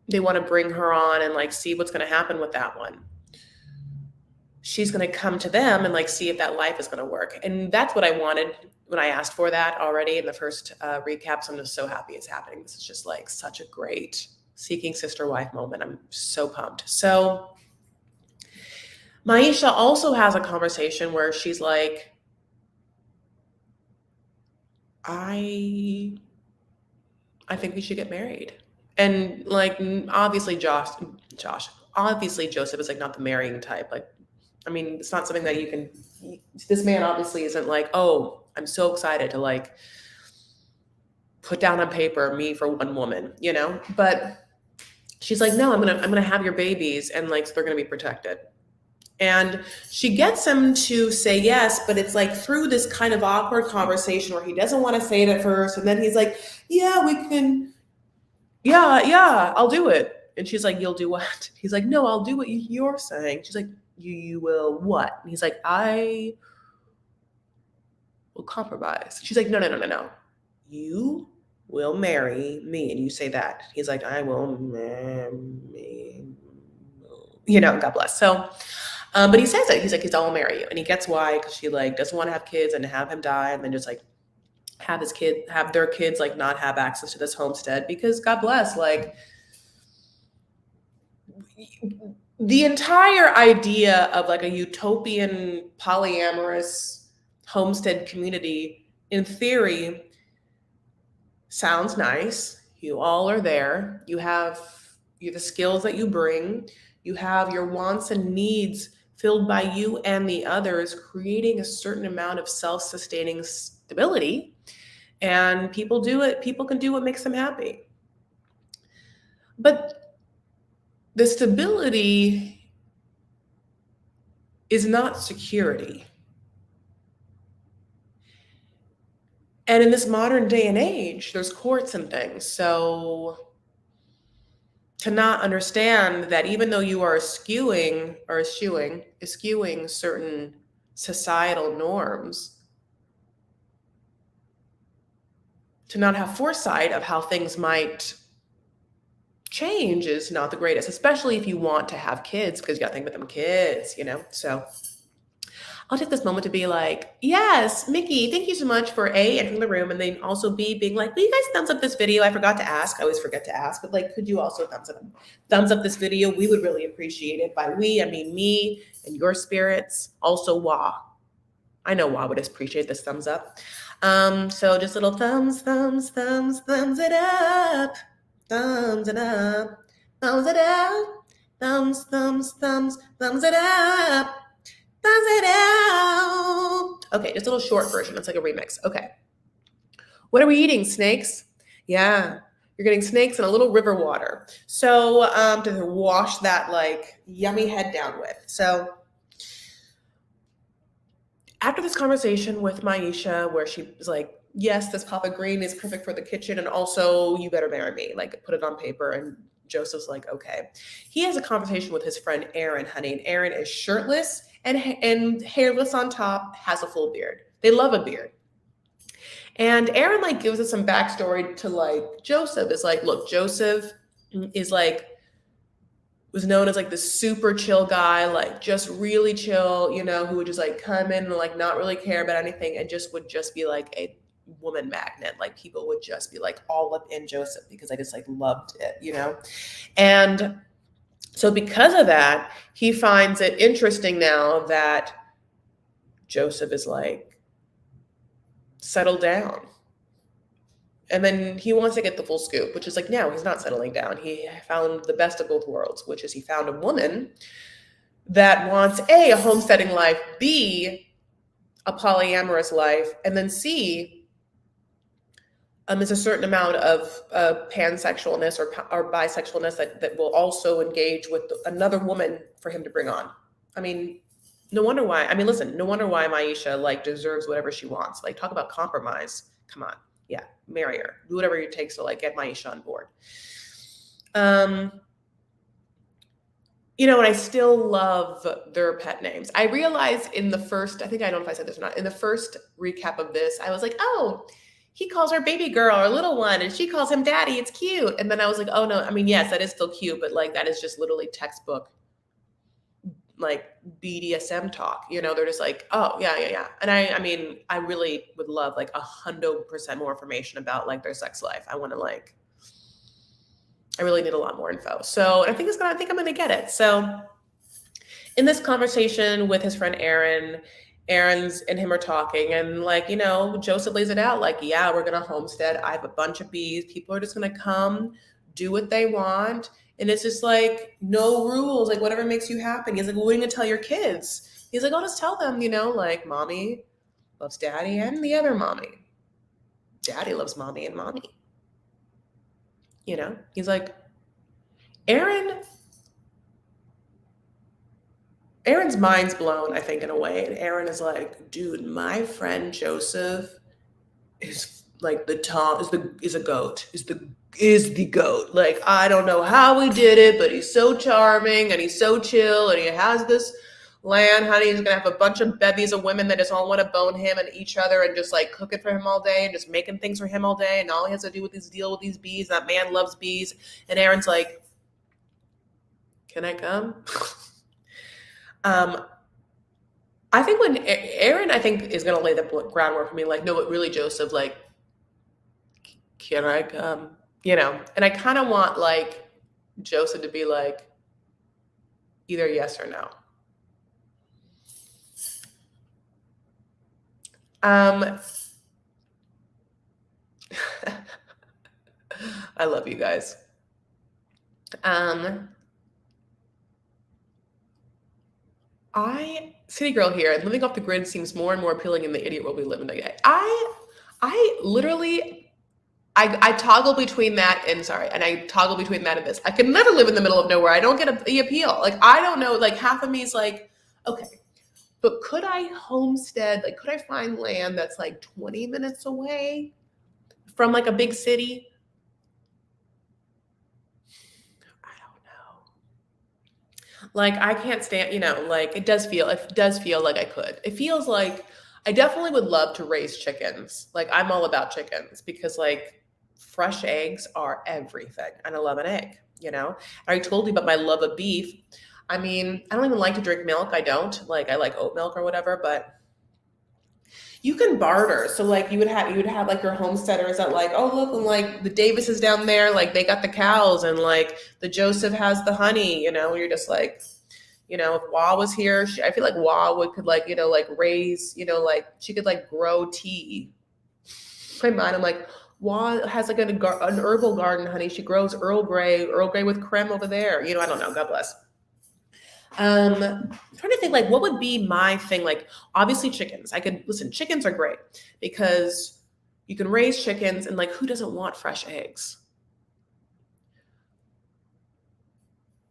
they want to bring her on and like see what's going to happen with that one. She's going to come to them and like see if that life is going to work. And that's what I wanted when I asked for that already in the first recap. So I'm just so happy it's happening. This is just like such a great seeking sister wife moment. I'm so pumped. So Maisha also has a conversation where she's like, I think we should get married. And like, obviously obviously Joseph is like not the marrying type. Like, I mean, it's not something that you can, this man obviously isn't like, oh, I'm so excited to like put down on paper me for one woman, you know? But she's like, no, I'm going to have your babies and like, so they're going to be protected. And she gets him to say yes, but it's like through this kind of awkward conversation where he doesn't want to say it at first. And then he's like, yeah, we can, yeah, I'll do it. And she's like, you'll do what? He's like, no, I'll do what you're saying. She's like, you will what? And he's like, I will compromise. She's like, no. You will marry me. And you say that. He's like, I will marry, you know, God bless. So But he says it. He's like, I'll marry you. And he gets why, because she like doesn't want to have kids and have him die and then just like have their kids like not have access to this homestead, because God bless, like the entire idea of like a utopian polyamorous homestead community in theory sounds nice. You all are there. You have the skills that you bring. You have your wants and needs filled by you and the others, creating a certain amount of self-sustaining stability. And people do it. People can do what makes them happy. But the stability is not security. And in this modern day and age, there's courts and things. So to not understand that even though you are eschewing certain societal norms, to not have foresight of how things might change is not the greatest, especially if you want to have kids, because you got to think about them kids, So I'll take this moment to be like, yes, Mickey, thank you so much for A, entering the room, and then also B, being like, will you guys thumbs up this video? I forgot to ask. I always forget to ask, but like, could you also thumbs up this video? We would really appreciate it. By we, I mean me and your spirits. Also, Wah. I know Wah would appreciate this thumbs up. So just little thumbs it up. Thumbs it up. Thumbs it up. Thumbs it up. It out. Okay, just a little short version. It's like a remix. Okay. What are we eating? Snakes? Yeah. You're getting snakes and a little river water. So to wash that like yummy head down with. So after this conversation with Maisha, where she was like, yes, this papa green is perfect for the kitchen, and also you better marry me, like put it on paper. And Joseph's like, okay. He has a conversation with his friend Aaron, honey, and Aaron is shirtless and hairless on top, has a full beard. They love a beard. And Aaron like gives us some backstory to like Joseph. Is like, look, Joseph is like, was known as like the super chill guy, like just really chill, who would just like come in and like not really care about anything and just would just be like a woman magnet. Like people would just be like all up in Joseph because I just like loved it, And so because of that, he finds it interesting now that Joseph is like settled down. And then he wants to get the full scoop, which is like, no, he's not settling down. He found the best of both worlds, which is he found a woman that wants A, a homesteading life, B, a polyamorous life, and then C, there's a certain amount of pansexualness or bisexualness that will also engage with another woman for him to bring on. I mean, no wonder why. I mean, listen, no wonder why Maisha like deserves whatever she wants. Like, talk about compromise. Come on. Yeah, marry her. Do whatever it takes to like get Maisha on board. And I still love their pet names. I realized in the first, I think I don't know if I said this or not, in the first recap of this, I was like, oh, he calls her baby girl or little one, and she calls him daddy. It's cute. And then I was like, oh no, I mean, yes, that is still cute, but like that is just literally textbook like BDSM talk. They're just like, oh yeah. And I mean, I really would love like 100% more information about like their sex life. I really need a lot more info. So I think I'm gonna get it. So in this conversation with his friend Aaron's and him are talking, and like, Joseph lays it out like, yeah, we're gonna homestead. I have a bunch of bees. People are just gonna come, do what they want. And it's just like, no rules, like whatever makes you happy. He's like, well, what are you gonna tell your kids? He's like, I'll just tell them, like mommy loves daddy and the other mommy. Daddy loves mommy and mommy. He's like, Aaron's mind's blown, I think, in a way. And Aaron is like, dude, my friend Joseph is like is a goat, is the goat. Like, I don't know how he did it, but he's so charming and he's so chill and he has this land, honey. He's gonna have a bunch of bevies of women that just all want to bone him and each other and just like cook it for him all day and just making things for him all day. And all he has to do is deal with these bees. That man loves bees. And Aaron's like, can I come? Um, I think when Aaron, I think, is going to lay the groundwork for me, like, no, but really, Joseph, like, can I come? And I kind of want, like, Joseph to be like, either yes or no. I love you guys. City girl here, and living off the grid seems more and more appealing in the idiot world we live in today. I literally, I toggle between that and I toggle between that and this. I could never live in the middle of nowhere. I don't get the appeal. Like, I don't know. Like, half of me is like, okay, but could I homestead? Like, could I find land that's like 20 minutes away from like a big city? I don't know. Like, I can't stand, like, it does feel like I could. It feels like I definitely would love to raise chickens. Like, I'm all about chickens because, like, fresh eggs are everything. And I love an egg, I already told you about my love of beef. I mean, I don't even like to drink milk. I don't. Like, I like oat milk or whatever, but you can barter. So, like, you would have like your homesteaders that, like, oh, look, and like the Davis is down there, like they got the cows, and like the Joseph has the honey, you're just like, if Wah was here, I feel like Wah could, like, like raise, like she could like grow tea. In my mind, I'm like, Wah has like an herbal garden, honey. She grows Earl Grey with creme over there. I don't know. God bless. I'm trying to think, like, what would be my thing? Like, obviously chickens. Chickens are great because you can raise chickens, and like, who doesn't want fresh eggs?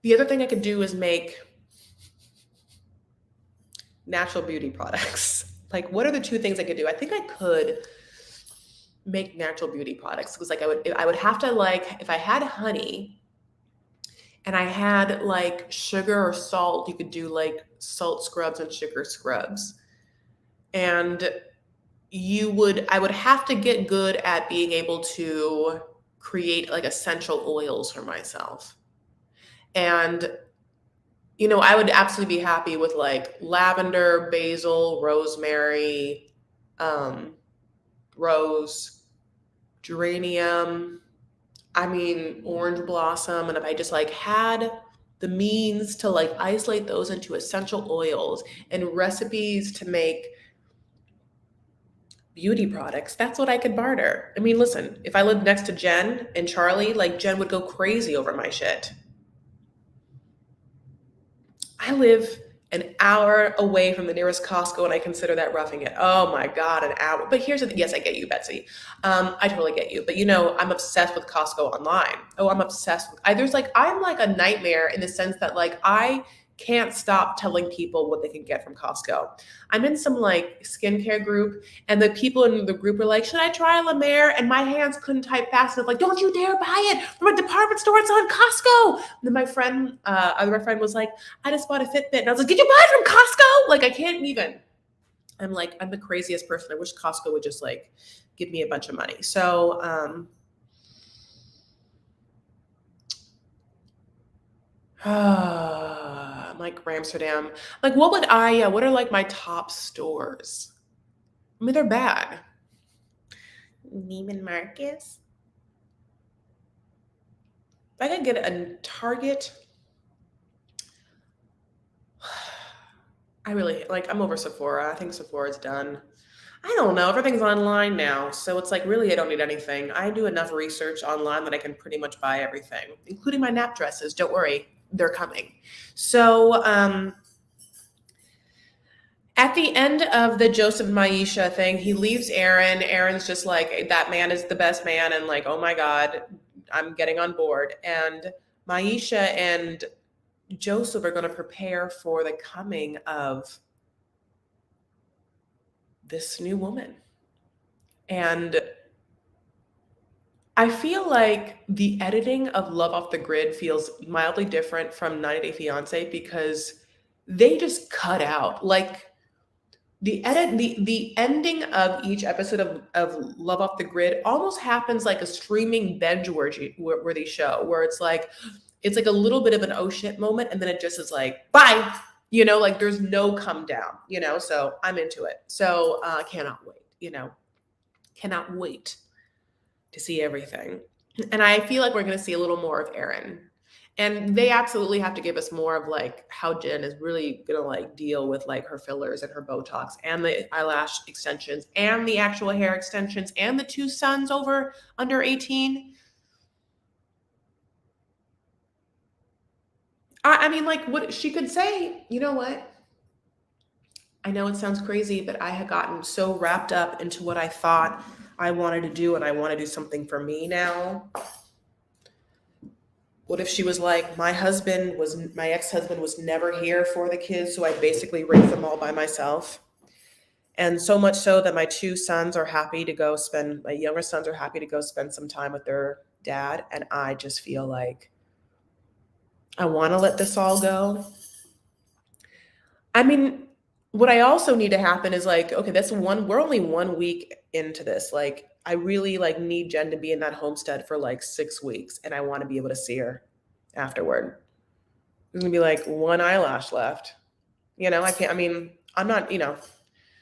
The other thing I could do is make natural beauty products. Like, what are the two things I could do? I think I could make natural beauty products because, like, I would have to, like, if I had honey and I had like sugar or salt, you could do like salt scrubs and sugar scrubs. And I would have to get good at being able to create like essential oils for myself. And I would absolutely be happy with like lavender, basil, rosemary, rose, geranium, orange blossom. And if I just like had the means to like isolate those into essential oils and recipes to make beauty products, that's what I could barter. Listen, if I lived next to Jen and Charlie, like, Jen would go crazy over my shit. I live an hour away from the nearest Costco, and I consider that roughing it. Oh my God, an hour. But here's the thing. Yes, I get you, Betsy. I totally get you. But I'm obsessed with Costco online. Oh, I'm obsessed with, I'm like a nightmare in the sense that, like, I can't stop telling people what they can get from Costco. I'm in some like skincare group, and the people in the group are like, should I try La Mer? And my hands couldn't type fast enough. Like, don't you dare buy it from a department store. It's on Costco. And then my friend was like, I just bought a Fitbit. And I was like, did you buy it from Costco? Like, I can't even. I'm like, I'm the craziest person. I wish Costco would just like give me a bunch of money. So, like Amsterdam. Like, what are like my top stores? They're bad. Neiman Marcus. If I could get a Target, I'm over Sephora. I think Sephora's done. I don't know. Everything's online now. So it's like, really, I don't need anything. I do enough research online that I can pretty much buy everything, including my nap dresses. Don't worry, they're coming. So, at the end of the Joseph Maisha thing, he leaves Aaron. Aaron's just like, that man is the best man. And like, oh my God, I'm getting on board. And Maisha and Joseph are going to prepare for the coming of this new woman. And I feel like the editing of Love Off the Grid feels mildly different from 90 Day Fiance because they just cut out, like, the ending of each episode of Love Off the Grid almost happens like a streaming binge worthy show where it's like a little bit of an oh shit moment, and then it just is like, bye. like there's no come down, so I'm into it. So cannot wait, cannot wait to see everything. And I feel like we're going to see a little more of Erin. And they absolutely have to give us more of like how Jen is really going to like deal with like her fillers and her Botox and the eyelash extensions and the actual hair extensions and the two sons under 18. I mean, like what she could say, you know what? I know it sounds crazy, but I had gotten so wrapped up into what I thought I wanted to do, and I want to do something for me now. What if she was like, my ex-husband was never here for the kids, so I basically raised them all by myself. And so much so that my younger sons are happy to go spend some time with their dad. And I just feel like I want to let this all go. I mean, what I also need to happen is like, okay, we're only 1 week into this. Like, I really like need Jen to be in that homestead for like 6 weeks, and I want to be able to see her afterward. There's gonna be like one eyelash left. I'm not,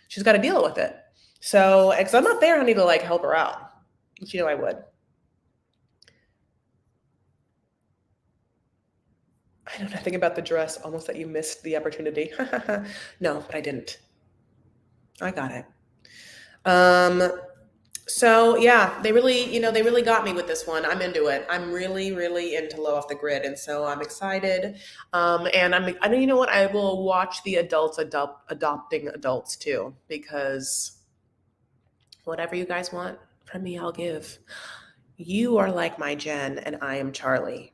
she's got to deal with it. So, because I'm not there, I need to like help her out. Which, I would. I know nothing about the dress, almost that you missed the opportunity. No, but I didn't. I got it. So yeah, they really got me with this one. I'm into it. I'm really, really into Low Off the Grid. And so I'm excited. And I know, you know what? I will watch the adults adopting adults too, because whatever you guys want from me, I'll give. You are like my Jen and I am Charlie.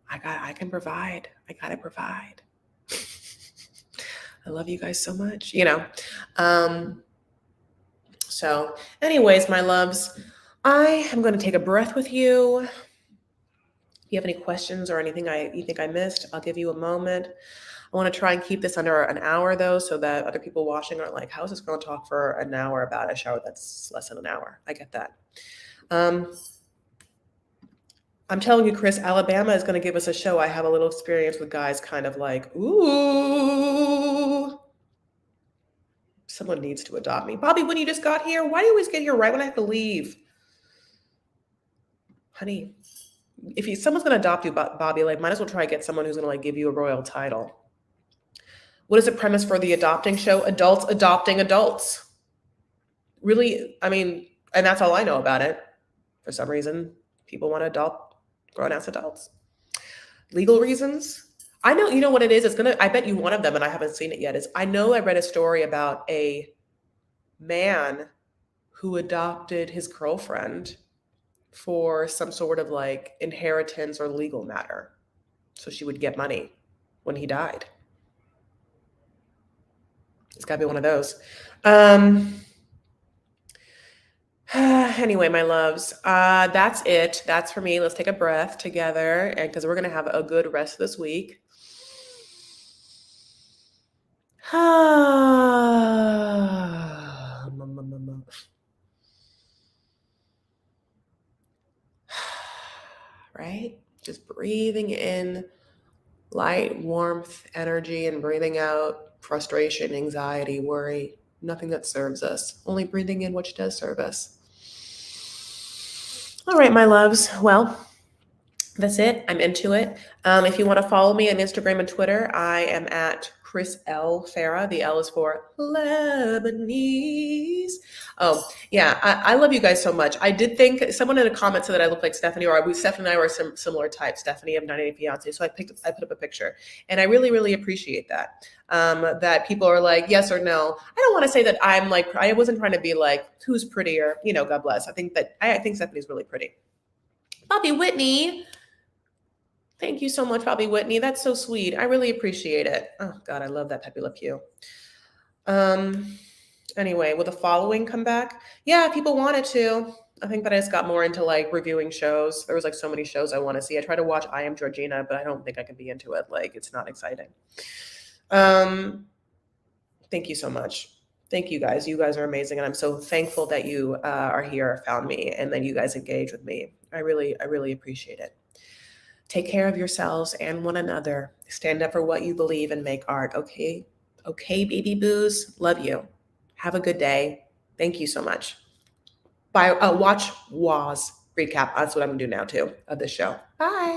I can provide. I gotta provide. I love you guys so much, So anyways, my loves, I am going to take a breath with you. If you have any questions or anything you think I missed, I'll give you a moment. I want to try and keep this under an hour though, so that other people watching aren't like, how is this girl talk for an hour about a show that's less than an hour? I get that. I'm telling you, Chris, Alabama is going to give us a show. I have a little experience with guys kind of like, ooh, someone needs to adopt me. Bobby, when you just got here, why do you always get here right when I have to leave? Honey, if someone's going to adopt you, Bobby, like, might as well try to get someone who's going to like give you a royal title. What is the premise for the adopting show? Adults adopting adults. Really, I mean, and that's all I know about it. For some reason, people want to adopt grown-ass adults. Legal reasons? I know, you know what it is? I bet you one of them, and I haven't seen it yet, is I know I read a story about a man who adopted his girlfriend for some sort of like inheritance or legal matter. So she would get money when he died. It's gotta be one of those. Anyway, my loves, that's it. That's for me. Let's take a breath together, and because we're gonna have a good rest of this week. Right? Just breathing in light, warmth, energy, and breathing out frustration, anxiety, worry, nothing that serves us, only breathing in which does serve us. All right, my loves. Well, that's it. I'm into it. If you want to follow me on Instagram and Twitter, I am at Chris L. Farah. The L is for Lebanese. Oh, yeah. I love you guys so much. I did think someone in a comment said that I look like Stephanie, or Stephanie and I were similar types, Stephanie of 90 Fiance. So I put up a picture, and I really, really appreciate that. That people are like, yes or no. I don't want to say that I'm like, I wasn't trying to be like, who's prettier, God bless. I think Stephanie's really pretty. Bobby Whitney. Thank you so much, Bobby Whitney. That's so sweet. I really appreciate it. Oh God, I love that Pepe Le Pew. Anyway, will the following come back? Yeah, people wanted to. I think that I just got more into like reviewing shows. There was like so many shows I want to see. I try to watch I Am Georgina, but I don't think I can be into it. Like, it's not exciting. Thank you so much. Thank you guys. You guys are amazing. And I'm so thankful that you are here, found me, and that you guys engage with me. I really appreciate it. Take care of yourselves and one another. Stand up for what you believe and make art. Okay. Okay, baby boos. Love you. Have a good day. Thank you so much. Bye. Watch Waz recap. That's what I'm gonna do now too of the show. Bye.